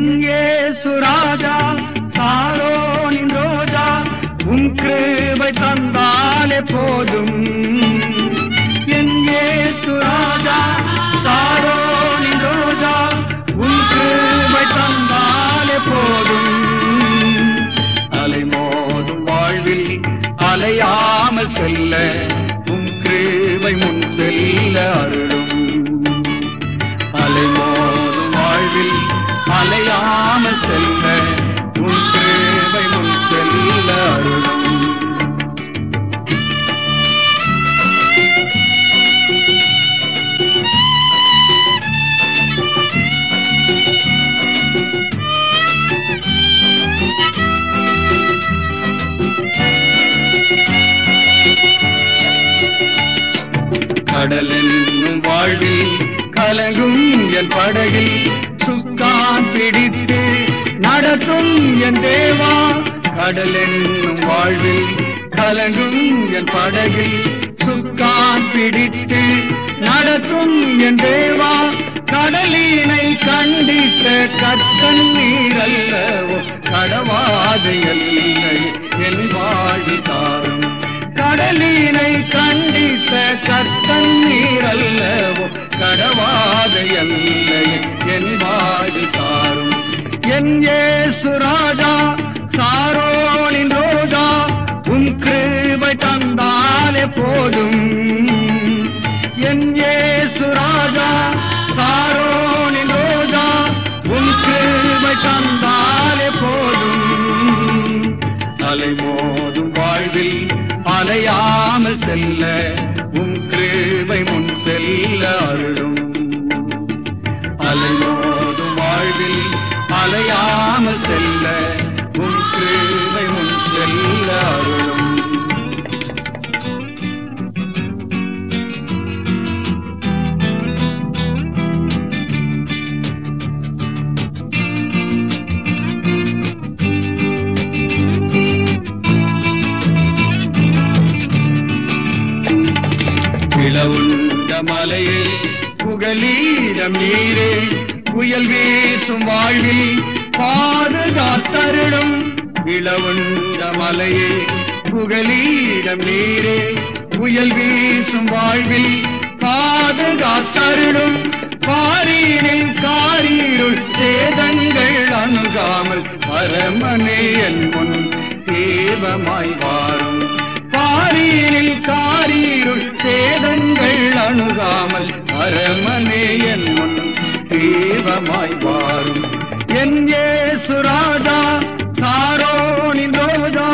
என் இயேசு ராஜா சாரோனின் ரோஜா உம் கிருபை தந்தாலே போதும். என் இயேசு ராஜா சாரோனின் ரோஜா உம் கிருபை தந்தாலே போதும். அலைமோதும் வாழ்வில் அலையாமல் செல்ல உம் கிருபை முன் செல்ல அருளும். அலைமோதும் வாழ்வில் அலையாமல் செல்ல உம் கிருபை முன் செல்ல அருளும். கடல் என்னும் வாழ்வில் கலங்கும் என் படகில் சுக்கான் பிடித்து நடத்தும் என் தேவா. கடல் என்னும் வாழ்வில் கலங்கும் என் படகில் சுக்கான் பிடித்து நடத்தும் என் தேவா. கடலினை கண்டித்த கற்கன் நீரல்லவோ கடவாத எல்லை என் வாழி தாரும். கடலினை கண்டித்த கற்கன் நீரல்லவோ கடவாத எல்லை என் வாழி தாரும். என் இயேசு ராஜா சாரோனின் ரோஜா உம் கிருபை தந்தாலே போதும். என் இயேசு ராஜா சாரோனின் ரோஜா உம் கிருபை தந்தாலே போதும். அலைமோதும் வாழ்வில் அலையாமல் செல்ல உம் கிருபை முன் செல்ல அருளும். அலைமோதும் வாழ்வில் அலையாமல் செல்ல உம் கிருபை முன் செல்ல அருளும். இளவுண்ட மலையே புகலீரம் நீரே புயல் வீசும் வாழ்வில் பாதுகாத்தருளும். இளவுண்ட மலையே புகலீரம் நீரே புயல் வீசும் வாழ்வில் பாதுகாத்தருளும். பாரீரில் காரீருள் சேதங்கள் அணுகாமல் பரமனே என் முன் தேவமாய் வாரும். பாரீரில் காரீருள் சேதங்கள் அணுகாமல் பரமனே என் முன் தேவமாய் வாரும். என் இயேசு ராஜா சாரோனின் ரோஜா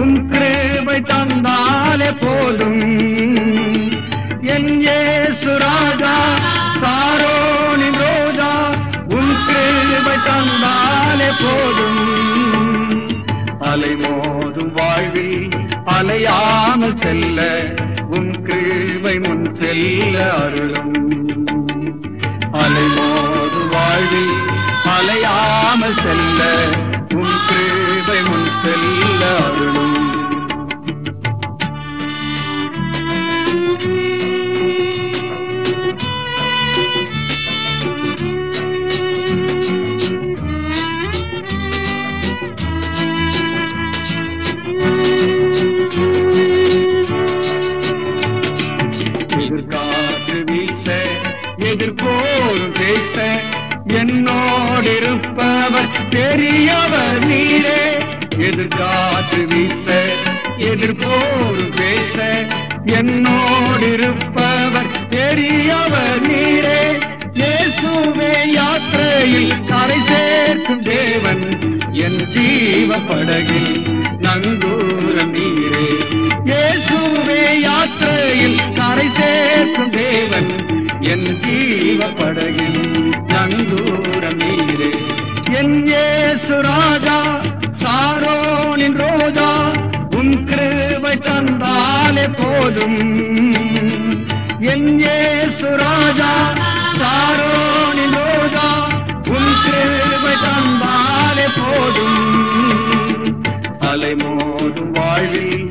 உம் கிருபை தந்தாலே போதும். என் இயேசு ராஜா சாரோனின் ரோஜா உம் கிருபை தந்தாலே போதும். அலைமோதும் வாழ்வில் அலையாமல் செல்ல உம் கிருபை முன் செல்ல அருளும். அலைமோதும் வாழ்வில் அலையாமல் செல்ல உம் கிருபை முன் செல்ல அருளும். எதிர்காற்று வீச எதிர்போரும் பேச என்னோடிருப்பவர் பெரியவர் நீரே. எதிர்காற்று வீச எதிர்போரும் பேச என்னோடிருப்பவர் பெரியவர் நீரே. இயேசுவே யாத்திரையில் கரை சேர்க்கும் தேவன் என் ஜீவ படகில் நங்கூரம் நீரே. இயேசுவே யாத்திரையில் கரை சேர்க்கும் தேவன் என் ஜீவ படகில் நங்கூரம் நீரே. என் இயேசு ராஜா சாரோனின் ரோஜா உம் கிருபை தந்தாலே போதும். என் இயேசு ராஜா சாரோனின் ரோஜா உம் கிருபை தந்தாலே போதும். அலைமோதும் வாழ்வில்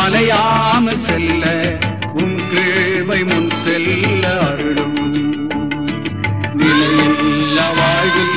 அலையாமல் செல்ல உம் கிருபை முன் செல்ல அருளும். நிலையில்லா வாழ்வில்